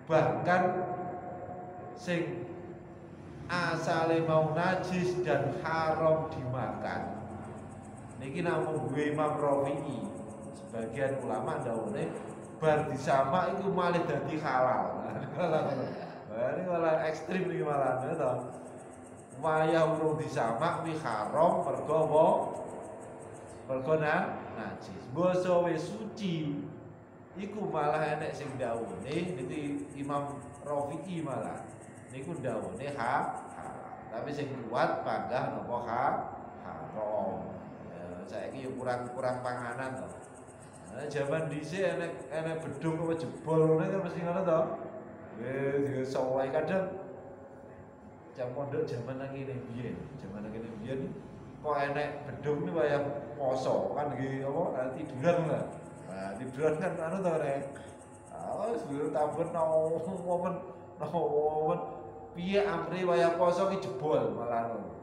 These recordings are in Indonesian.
bahkan sing asale mau najis dan haram dimakan. Niki namung gue Imam Rafi'i. Sebagian ulama ndawone bar disamak itu malah dadi halal. Ini malah ekstrim nih malah to. Wayah urung disamak wi haram mergo apa? Mergo najis. Basa wis suci iku malah enek sing ndawone niki Imam Rafi'i malah. Niku ndawone halal. Tapi sing kuat panggah napa haram. Saiki yo kurang panganan to. Zaman dhisik enek bedung apa jebol ngene kan mesti ngono to. Disowahi kadang jam pondok zaman nang kene biyen, kok enek bedung iki kaya poso kan nggih apa tiduran lah. Nah, tiduran kan anu to rek. Wis tabur momen piye amri waya poso ki jebol malah ngono.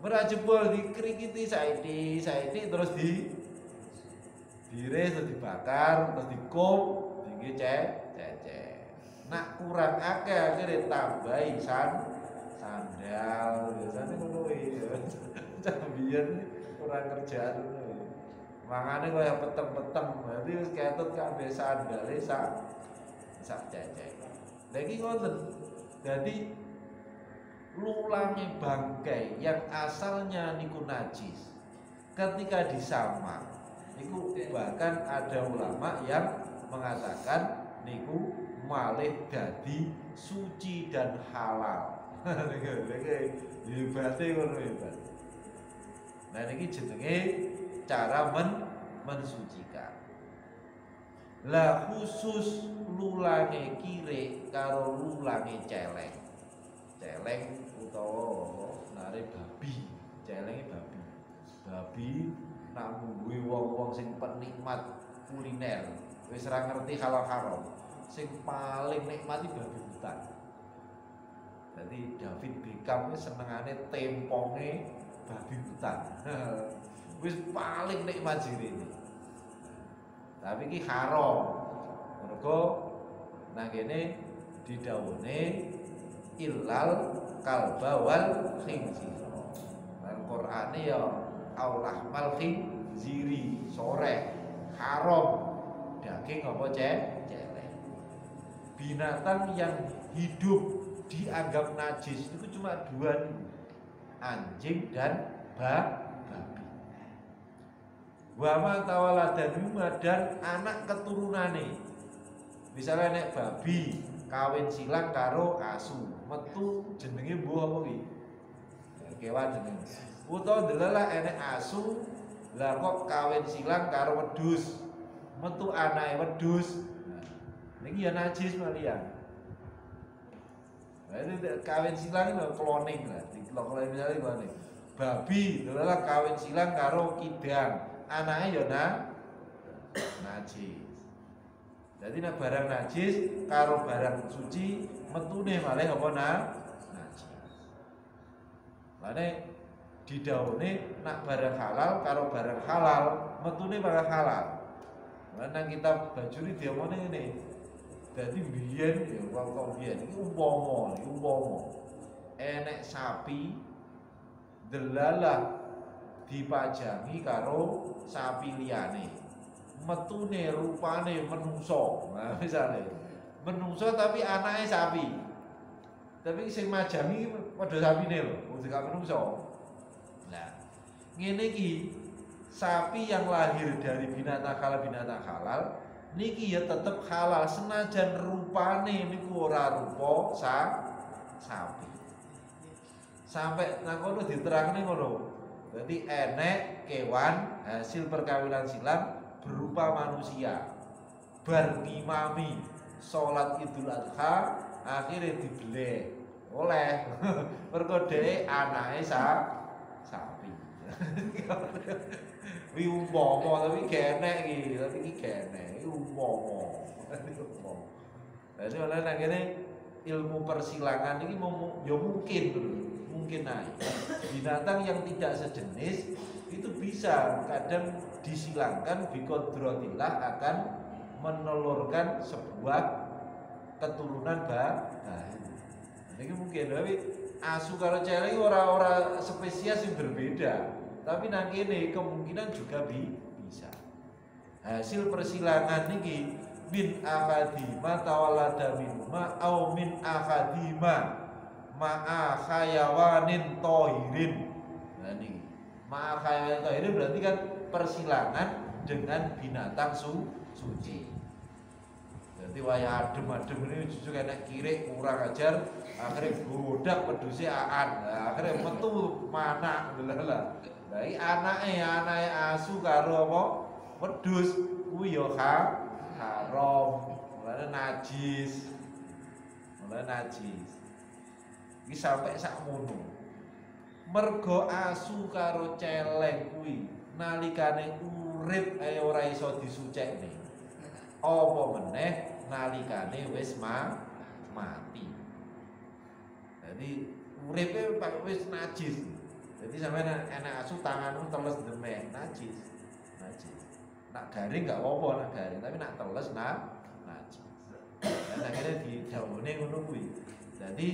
Ora jebol dikrikiti saiki terus diiris terus dibakar terus dikum tinggi cecek. Nak kurang akeh akhire tambahi sandal biasane ngono iki. Biyen kurang kerjaan ngono. Mangane kaya peteng-peteng berarti wis ketut kabeh sandale sak cecek. Lha iki ngoten. Dadi lulangi bangkai yang asalnya niku najis ketika disamak niku bahkan ada ulama yang mengatakan niku malih dadi suci dan halal. Niki hebate ngono hebat. Nah niki jenenge cara mensucikan. Lah khusus lulange kire karo lulange celeng. Celeng utawa nare babi, celenge babi nak ngguwe wong-wong sing penikmat kuliner wis ora ngerti halal haram sing paling nikmati babi hutan. Jadi David Beckham wis senengane temponge babi hutan. Wis paling nikmat jirene. Tapi iki haram. Mergo nang kene didhawuhne illal kalba wal khinzir. Nang Qur'ane ya aulah mal khinziri sore haram daging apa celeng. Binatang yang hidup dianggap najis itu cuma dua nih, anjing dan babi. Wa ma tawaladanuma dan anak keturunane. Misalnya nek babi kawin silang karo asu, metu jenenge mbuh apa iki? Kewan jenenge. Utawa delalah enek asu, lah kok kawin silang karo wedhus, metu anake wedhus. Niki ya najis malian. Nah, ini kawin silang itu cloning lah, kalau misalnya gimana? Babi delalah kawin silang karo kidang, anaknya ya najis. Jadi nak barang najis karo barang suci metune malah apa najis. Lane didhawuhne nak barang halal karo barang halal metune malah halal. Lan kitab Bajuri diomone ngene. Dadi biyen ya wong biyen iki umpama enek sapi delalah dipajangi karo sapi liyane. Metune rupane menungso. Nah, misale menungso tapi anake sapi. Tapi sing majangi padha sapine lho, wong gak menungso. Nah, ngene iki sapi yang lahir dari binatang halal niki ya tetep halal senajan rupane niku ora rupa sapi. Sampai nang kono diterangne ngono. Dadi enek kewan hasil perkawinan silang berupa manusia bar ngimami salat Idul Adha akhirnya dibeleh oleh mergo dhek anake sapi. Wi umpama tapi genek iki, tapi iki genek, iki umpama. Dadi oleh nang kene ilmu persilangan ini ya mungkin aja. Binatang yang tidak sejenis itu bisa kadang disilangkan biqodratillah akan menelurkan sebuah keturunan baru. Ini mungkin tapi asu karo celeng ora spesies yang berbeda. Tapi nang kene kemungkinan juga bisa. Hasil persilangan niki min akadima tawallada minuma au min akadima ma'a khayawanin tohirin. Nah niki ma'a khayawanin tohirin berarti kan persilangan dengan binatang suci. Jadi waya adem ini justru kena kirik kurang ajar, akhirnya godak pedusnya aan, akhirnya metu mana lah. Dari anaknya asu karo apa? Wedhus kuwi ya haram, mulane najis. Iki sampai sakmono. Mergo asu karo celeng kuwi nalikane urip ae ora iso disucekne. Apa meneh nalikane wis mati. Jadi uripe wis najis. Jadi sampai enak asu tanganmu teles demeh najis. Nak garing gak apa-apa nak garing, tapi nak teles najis. Dan akhirnya didhawuhne ngono kuwi. Jadi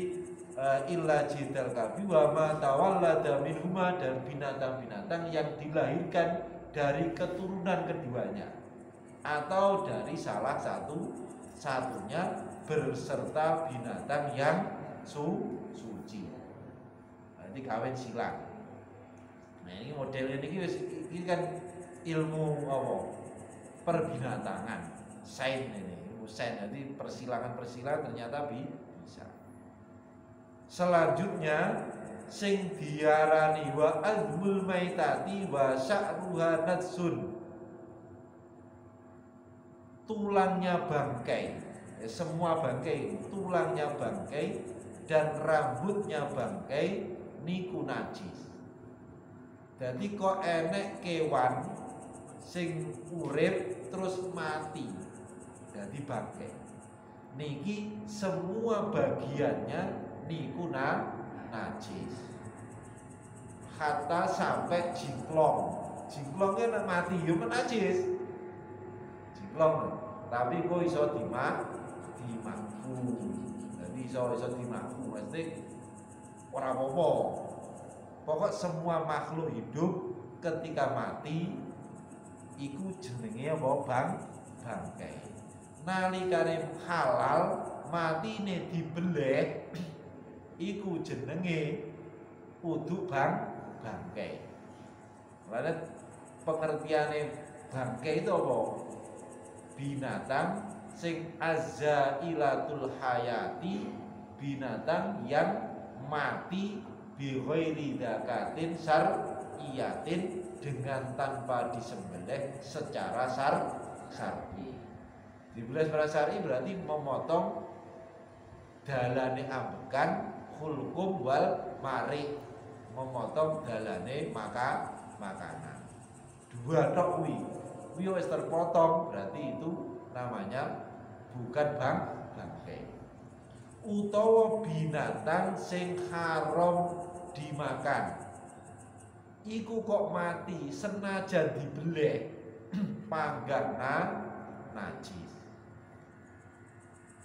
illa jidal kabi wa ma tawallada minhuma dan binatang-binatang yang dilahirkan dari keturunan keduanya atau dari salah satunya berserta binatang yang suci. Nanti kawin silang. Nah ini modelnya ini kan ilmu apa? Perbinatangan, sains ini, ilmu sains. Jadi persilangan ternyata bisa. Selanjutnya sing diarani wa azmul maitati wa sya'ruha natsun. Tulangnya bangkai, semua bangkai, tulangnya bangkai dan rambutnya bangkai niku najis. Jadi kok enek kewan sing urip terus mati, jadi bangkai. Niki semua bagiannya niku najis. Hatta sampai jingklongnya mati yo najis. Tapi kok iso dimakfu. Jadi iso dimakfu mesti ora apa-apa. Pokok semua makhluk hidup ketika mati iku jenenge apa? Bangkai. Nalikane halal matine dibeleh iku jenenge kudu bangkai. Lalu pengertiane bangkai itu apa? Binatang sing azzailatul hayati, binatang yang mati bi ghairi zakatin syar'iyatin dengan tanpa disembelih secara syar'i. Disembelih secara syar'i berarti memotong dalane ambekan, khulqum wal mari, memotong dalane makanan. Dua tok kuwi wis terpotong, berarti itu namanya bukan bangkai. Utawa binatang sing haram dimakan iku kok mati senajan dibeleh panggang najis.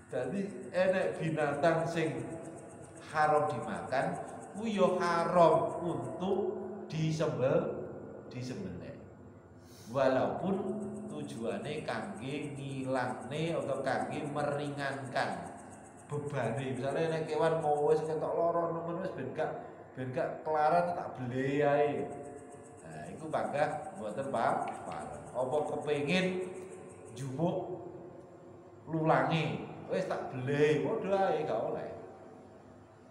Jadi enek binatang sing haram dimakan kuwi yo haram untuk disembelih. Walaupun tujuannya kangge ngilangne atau kangge meringankan bebane. Misalnya nek kewan mau wis ketok lara nemen wis ben gak kelaran tak beli ae. Nah, iku bangga mboten Pak. Apa kepengin jumuk lulange wis tak beli padha ae gak oleh.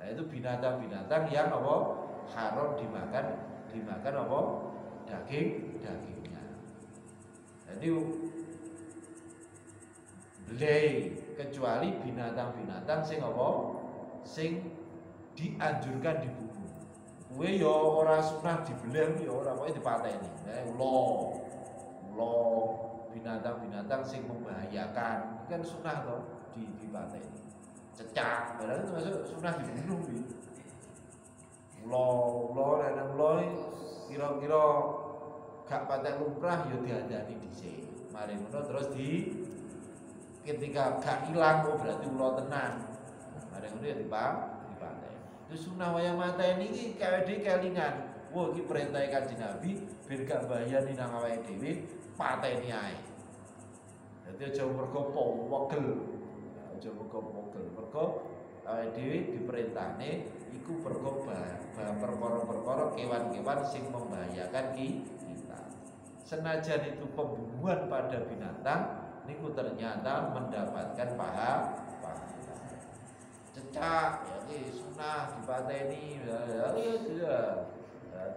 Nah, itu binatang-binatang yang apa haram dimakan apa dagingnya. Jadi belai kecuali binatang-binatang sing apa sing dianjurkan dibunuh. Kuwi ya ora sunah dibeleh ya ora kok dipateni. Ula binatang-binatang sing membahayakan kan sunah to dipateni. Cecak padahal itu masuk sunah dibunuh kuwi. Ula kira-kira gak patek lumrah ya diandani dhisik. Mari ngono terus ketika gak ilang oh berarti ula tenan. Bareng ngono ya dipateni. Terus sunah wayang mateni iki kawedhe kelingan. Wah iki perintah Kanjeng Nabi ben gak mbayani nang awake dhewe pateni ae. Dadi aja mergo wegel. Aja mergo wegel. Mergo awake dhewe diperintahne iku perkara-perkara kewan-kewan sing membahayakan kita. Senajan itu pembunuhan pada binatang niku ternyata mendapatkan pahala. Cecak ya ini sunah dipateni ya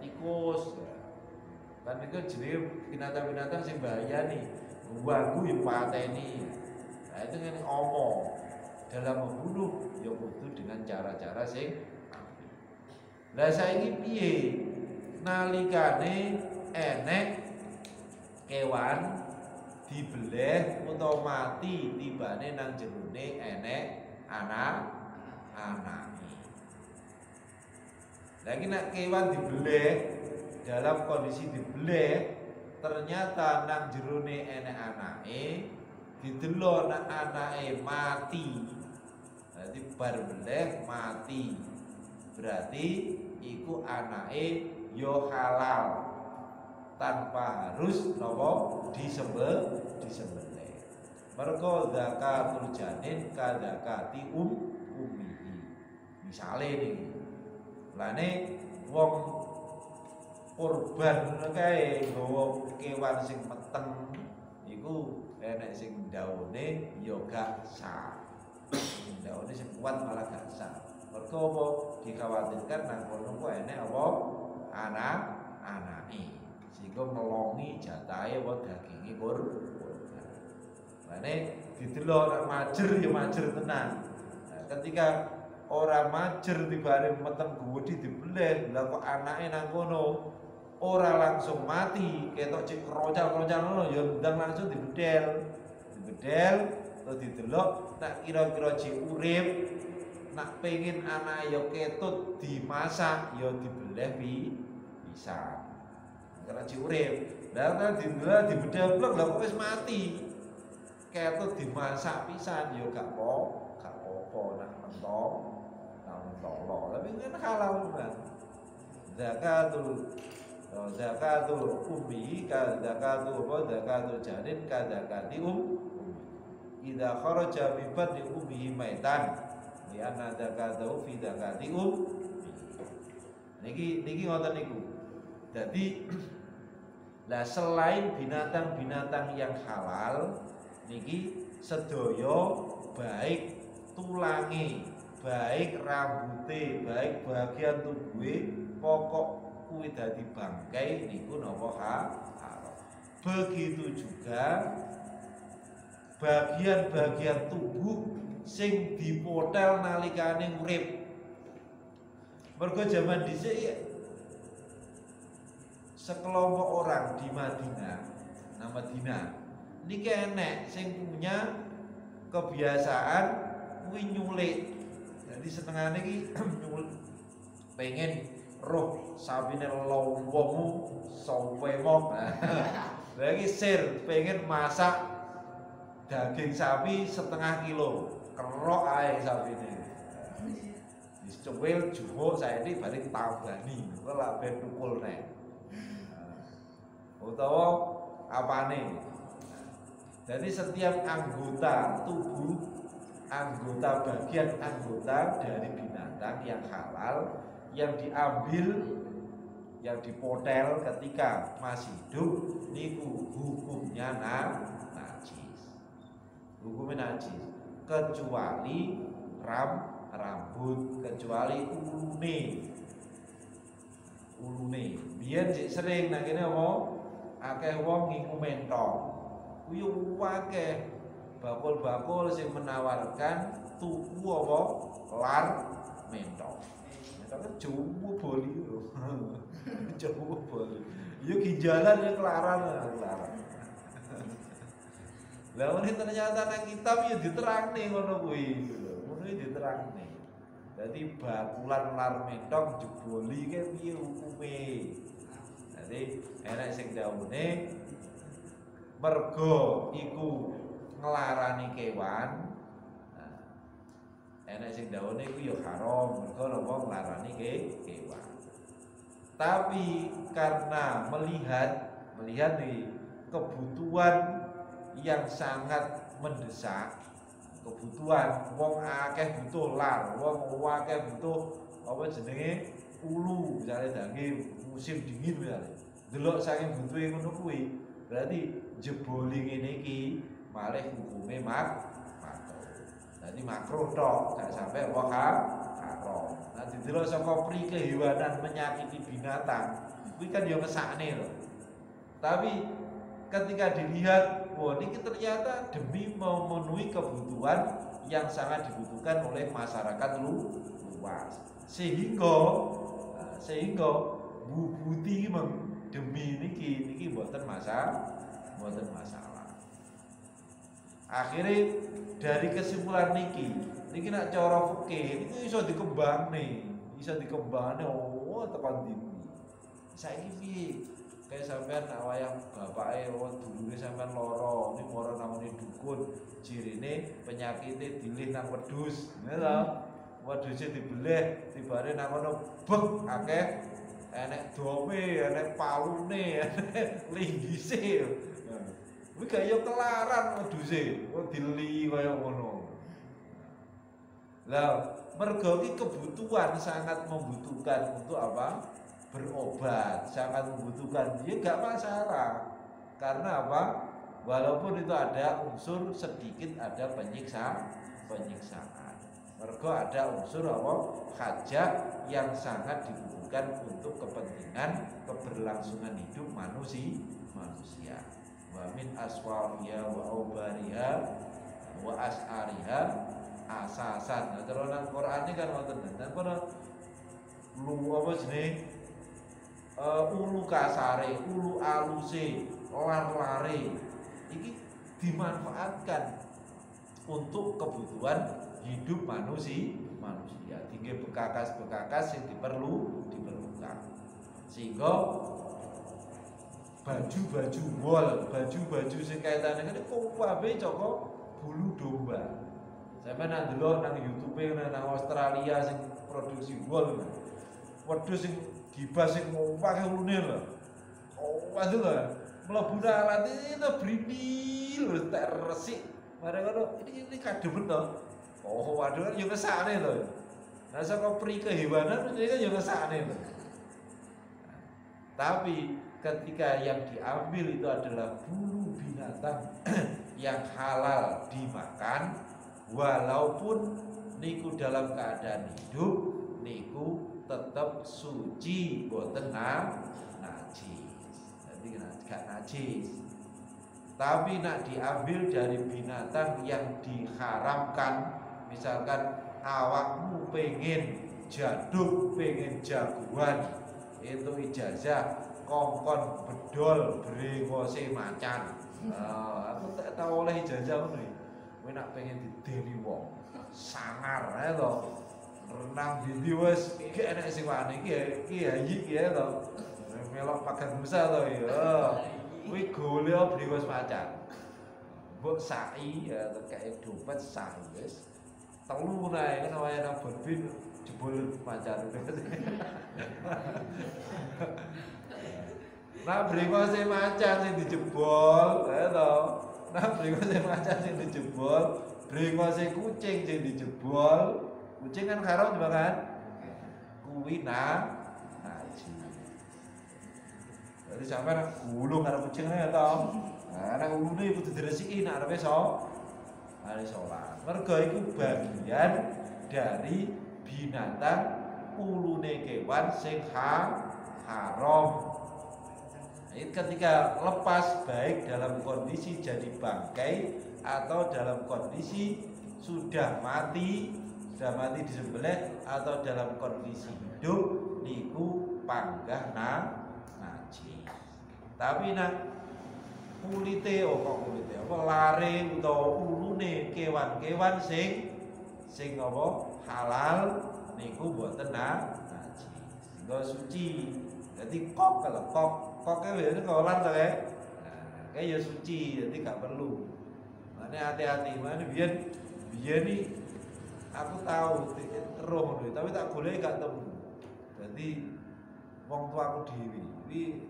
tikus ya. Kan itu jenenge binatang-binatang sing bahaya nih ganggu ya pateni. Nah itu kan omong dalam membunuh ya kudu dengan cara-cara sing apik. Lah saiki piye nalikane enek kewan dibeleh utawa mati tibane nang jerone enek anake. Lagi nak kewan dibeleh dalam kondisi dibeleh ternyata nang jerone enek anake didelok nak anake mati. Berarti bar beleh mati. Berarti iku anake yo halal tanpa harus nopo disembelih. Mergo zakatul janin kadzakati ummihi. Misale niki. Lane wong kurban ngono kae nggawa kewan sing meteng iku enek sing daune ya gak sah. Daune sing kuat malah gak sah. Mergo apa dikhawatirkan nang kono kok enek apa anake. Sehingga melongi jatahe apa daginge kurban. Lane didelok nek majer ya majer tenan. Nah, ketika ora majer tibane meteng gede dibeleh, lha kok anake nang kono ora langsung mati, ketok cek keroncal-keroncal ngono ya ndang langsung dibedel. Terus didelok nak kira-kira cek urip, nak pengen anake ya ketut dimasak ya dibeleh bisa. Karena cek urip. Lah kan didelok dibedel blek lha kok wis mati. Ketut dimasak pisan ya gak apa-apa nak mentong. Tapi kan halal kan. Zakatul ummi ka zakatul janin ka zakati idza kharaja min batni ummihi maitan li anna zakatahu fi zakati niki ngoten niku. Jadi lah selain binatang-binatang yang halal niki sedaya baik tulange, baik rambute, baik bagian tubuhe pokok kuwi dadi bangkai niku napa haram. Begitu juga bagian-bagian tubuh sing dipotel nalikane urip. Mergo jaman dhisik sekelompok orang di Madinah, niki enek sing punya kebiasaan kuwi nyulik. Jadi setengahnya iki pengen roh sabine lowongmu sopemo. Lagi sir pengen masak daging sapi 1/2 kilo, kerok ae sapine. Dicuwil jumuk saiki balik tabani, kok lak ben tukul nek. Utawa apane? Jadi setiap anggota tubuh, bagian anggota dari binatang yang halal yang diambil, yang dipotel ketika masih hidup niku hukumnya najis. Hukumnya najis kecuali rambut, kecuali ulune. Biyen sering nang kene apa? Akeh wong ngingu mentong. Kuwi akeh bakul-bakul sing menawarkan tuku apa lar mentong. Mentong jowo boli lho. Jowo boli. Ya ginjalan ya kelaran. Lah ini ternyata nang kitab ya diterangne ngono kuwi lho. Ngono diterangne. Dadi bakulan lar mentong jeboli ke piye hukume. Dadi enek sing daune mergo iku nglarani kewan. Nah, enek sing dawuhne iku ya haram, mergo napa nglarani kewan. Tapi karena melihat nih kebutuhan yang sangat mendesak, kebutuhan wong akeh butuh lar, wong akeh butuh apa jenenge ulu, misalnya daging musim dingin misalnya. Delok saking butuhe ngono kuwi, berarti jeboli ngene iki malah hukume makruh. Dadi makruh tok, gak sampai wong haram. Nah didelok saka pri kehewanan menyakiti binatang, kuwi kan yo ngesakne lho. Tapi ketika dilihat, wah ini ternyata demi memenuhi kebutuhan yang sangat dibutuhkan oleh masyarakat luas, sehingga bubuti demi niki mboten masalah. Akhirnya dari kesimpulan niki nak cara fikih niku iso dikembangne, oh tekan dindi. Saiki piye? Kayak sampean nak wayang bapake dulure sampean lara, niku ora namune dukun, cirine penyakite dilih nang wedhus, ngono lho. Wedhuse dibeleh, tibare nang kono bek akeh enek dome, enek palune, enek linggise. Kuwi kaya kelaran wedhuse, dili kaya ngono. Lah, mergo iki kebutuhan sangat membutuhkan untuk apa? Berobat, sangat membutuhkan, dia gak masalah. Karena apa? Walaupun itu ada unsur sedikit ada penyiksaan. Mergo ada unsur apa? Hajat yang sangat dibutuhkan untuk kepentingan keberlangsungan hidup manusia. Wa min aswafiha wa aubariha wa as'ariha asasan. Nah, terus nang Quran ini kan wonten dan kono lu apa jenenge ulu kasare, ulu aluse, lar-lare iki dimanfaatkan untuk kebutuhan hidup manusia. Tinggi bekakas yang diperlukan. Sehingga baju sing kaitane ngene kok kabeh saka bulu domba. Sampe nang delok nang YouTube nang Australia sing produksi wol. Wedhus sing gibas sing akeh ulune lho. Oh, waduh lho. Mlebu alat itu brindil lho tak resik. Mare ngono ini kademen to. Oh, waduh kan yo kesane lho. Nah saka pri kehewanan ini kan yo kesane lho. Tapi ketika yang diambil itu adalah bulu binatang yang halal dimakan, walaupun niku dalam keadaan hidup, niku tetap suci, boten najis. Jadi gak najis. Tapi nak diambil dari binatang yang diharamkan, misalkan awakmu pengen jaduk, pengen jagoan, itu ijazah kongkon bedol brengose macan. Aku tak tahu oleh ijazah ngono iki. Kowe nak pengen dideni wong, sangar ae to. Renang dindi wis iki enek sing wani iki hayi iki to. Melok pagar Musa to ya. Kuwi golek brengos macan. Mbok sai ya tekake dompet sai wis. Telu nae kan waya nang berbin jebol macan. Nah brengose macan sing dijebol, ya to. Nah brengose macan sing dijebol, brengose kucing sing dijebol. Kucing kan haram juga kan? Kuwi najis. Jadi sampai nak gulung karo kucingnya to. Nah, nek ulune kudu diresiki nek arepe salat. Mergo iku bagian dari binatang ulune kewan sing haram. Ketika lepas baik dalam kondisi jadi bangkai atau dalam kondisi sudah mati disembelih atau dalam kondisi hidup niku panggah najis. Tapi kulite apa lare utawa ulune kewan-kewan sing apa halal niku boten najis. Sehingga suci. Jadi kalau koknya biasanya kolan to kayak. Nah, kayak ya suci, jadi gak perlu. Mane hati-hati, mane biyen iki aku tahu roh ngono, tapi tak goleki gak temu. Dadi wong tuaku dhewe iki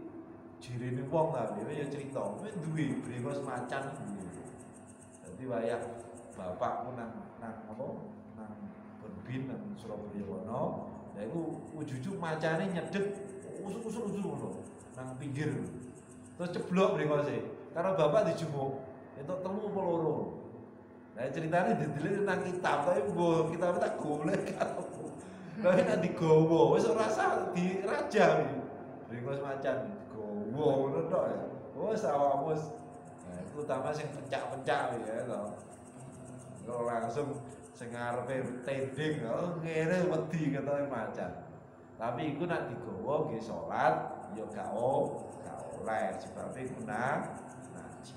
jirene wong ta dhewe ya crita, kowe duwe brengos macan duwe. Dadi wayah bapakku nang apa? Nang Berbin nang Surabaya kono, lha iku ujug-ujug macane nyedhek usuk-usuk ngono nang pinggir. Terus ceblok brengose. Karo bapak dijumuk, entuk telu apa loro. Nah ceritane didelik nang kitab, tapi mbok kitab tak golek karo. Tapi nek digowo wis ora usah dirajah iki. Brengos macan digowo ngono tok ya. Wis awakmu wis terutama sing pencak-pencak ya to. Kalau langsung sing ngarepe tending ngene wedi ketoke macan. Tapi iku nek digowo nggih salat ya gak oleh sebab iku najis.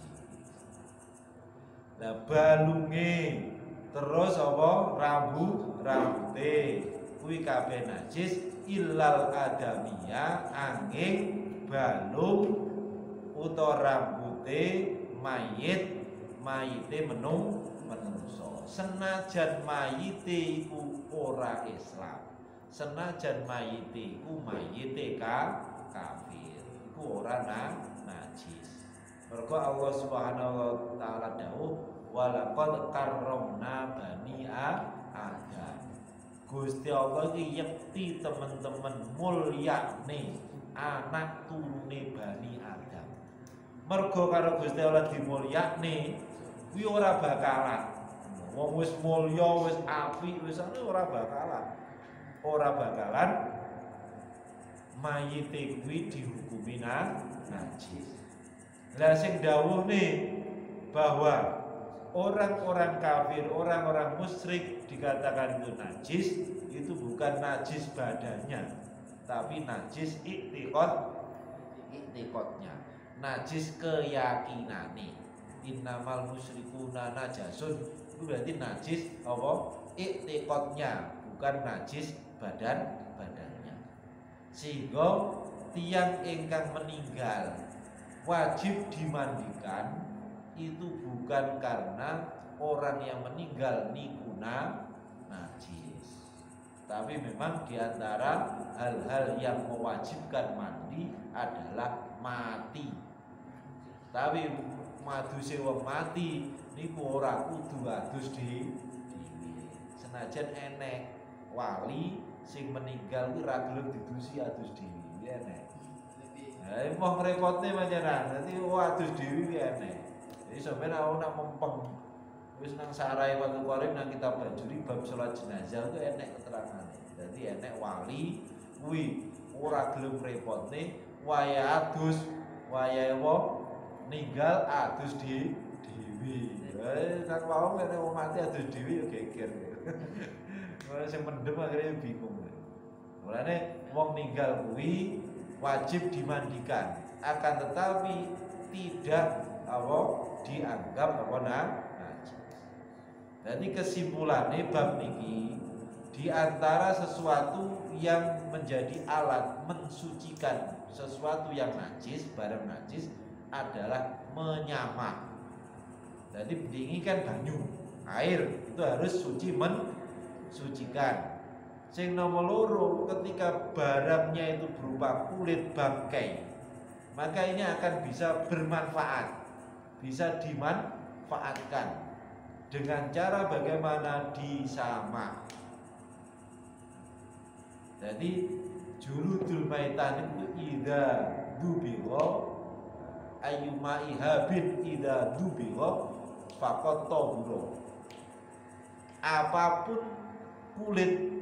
Lah balunge terus apa rambute kuwi kabeh najis illal adamiya angin balung utawa rambute mayite menungso. Senajan mayite iku ora Islam, senajan mayite iku mayite kafir, iku ora najis. Mergo Allah Subhanahu wa taala dawuh walaqad karramna bani Adam. Gusti Allah iki yekti teman-teman mulyane anak turune Bani Adam. Mergo karo Gusti Allah dimulyakne kuwi ora bakalan. Wong wis mulya, wis apik, wis ora bakalan mayite kuwi dihukumi najis. Lah sing dawuhne bahwa orang-orang kafir, orang-orang musyrik dikatakan itu najis, itu bukan najis badannya, tapi najis iktikadnya, najis keyakinane. Innamal musyrikuna najasun, itu berarti najis apa? Iktikadnya, bukan najis badannya. Sehingga tiang ingkang meninggal wajib dimandikan itu bukan karena orang yang meninggal niku najis, tapi memang diantara hal-hal yang mewajibkan mandi adalah mati. Tapi maduse wong mati niku ora kudu adus dhewe. Senajan enek wali sing meninggal kuwi ora gelem didusi adus dhewe enek. Lah mau ngrepotne panjenengan, dadi adus dhewe ki enek. Jadi sampeyan nak mempeng wis nang sarai Fathul Qorib nang kitab Bajuri bab salat jenazah itu enek keterangane. Jadi enek wali kuwi ora gelem repotne waya adus wayahe wong ninggal adus dhewe. Nang wau nek wong mati adus dhewe ya geger. Ora sing mendem akhirnya bingung. Mulane wong ninggal kuwi wajib dimandikan, akan tetapi tidak dianggap najis. Jadi kesimpulannya bab niki di antara sesuatu yang menjadi alat mensucikan sesuatu yang najis, barang najis adalah menyamak. Jadi ini kan banyu, air itu harus suci mensucikan. Sing nomor loro ketika barangnya itu berupa kulit bangkai, maka ini akan bisa bermanfaat, bisa dimanfaatkan dengan cara bagaimana disamak. Jadi juludul maitan itu idza dubigha ayyuma ihabin idza dubigha faqat tahura. Apapun kulit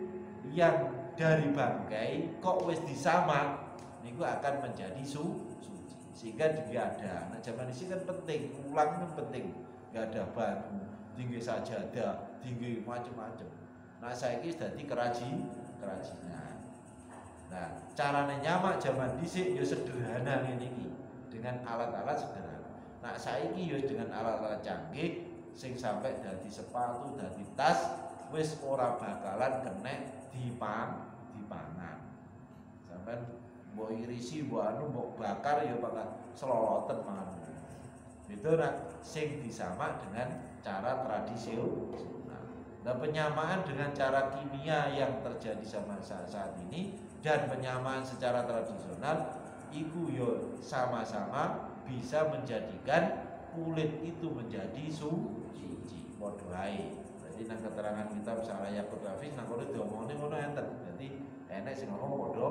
yang dari bangkai kok wis disamak niku akan menjadi suci, sehingga diada. Nah zaman ini kan penting, ulang kan penting. Gak ada batu, tinggi sajadah, tinggi macam-macam. Nah saiki dadi kerajinan. Nah carane nyamak zaman dhisik ya sederhana ngene iki, dengan alat-alat sederhana. Nah saiki ya dengan alat-alat canggih sing sampai dadi sepatu, dadi tas wis ora bakalan kenek dipangan. Sampeyan mbok irisi, mbok anu, mbok bakar ya bakal seloloten mangan. Itu sing disamak dengan cara tradisional. Nah, penyamaan dengan cara kimia yang terjadi sama saat ini dan penyamaan secara tradisional iku yo sama-sama bisa menjadikan kulit itu menjadi suci. Padha ae. Jadi nang keterangan kitab Saraya Kutafis nang kono diomongne ngono enten. Jadi enek sing ngomong padha.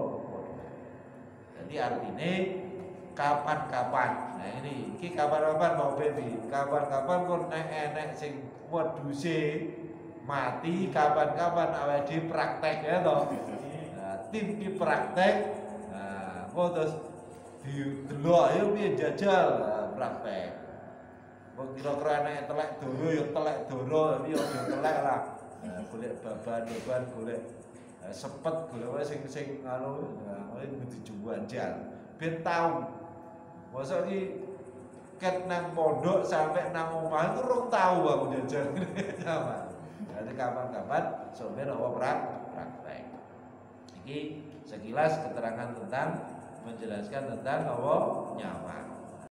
Jadi artinya kapan-kapan. Nah ini kapan-kapan mau baby. Kapan-kapan kok enek sing wedhuse mati, kapan-kapan awake dhewe praktek ya toh. Nah, tim ki praktek. Nah, kok terus didelok ayo piye jajal praktek. Kok kira-kira enek telek doro ya telek doro, tapi aja telek lah. Nah, golek baban-baban golek sepet golek wae sing anu, nah kudu jual. Ben tau. Mosok iki ket nang pondok sampai nang omah itu rong tau aku jajal. Sama. Jadi kapan-kapan sampeyan apa praktek. Iki sekilas keterangan tentang menjelaskan tentang apa nyawa.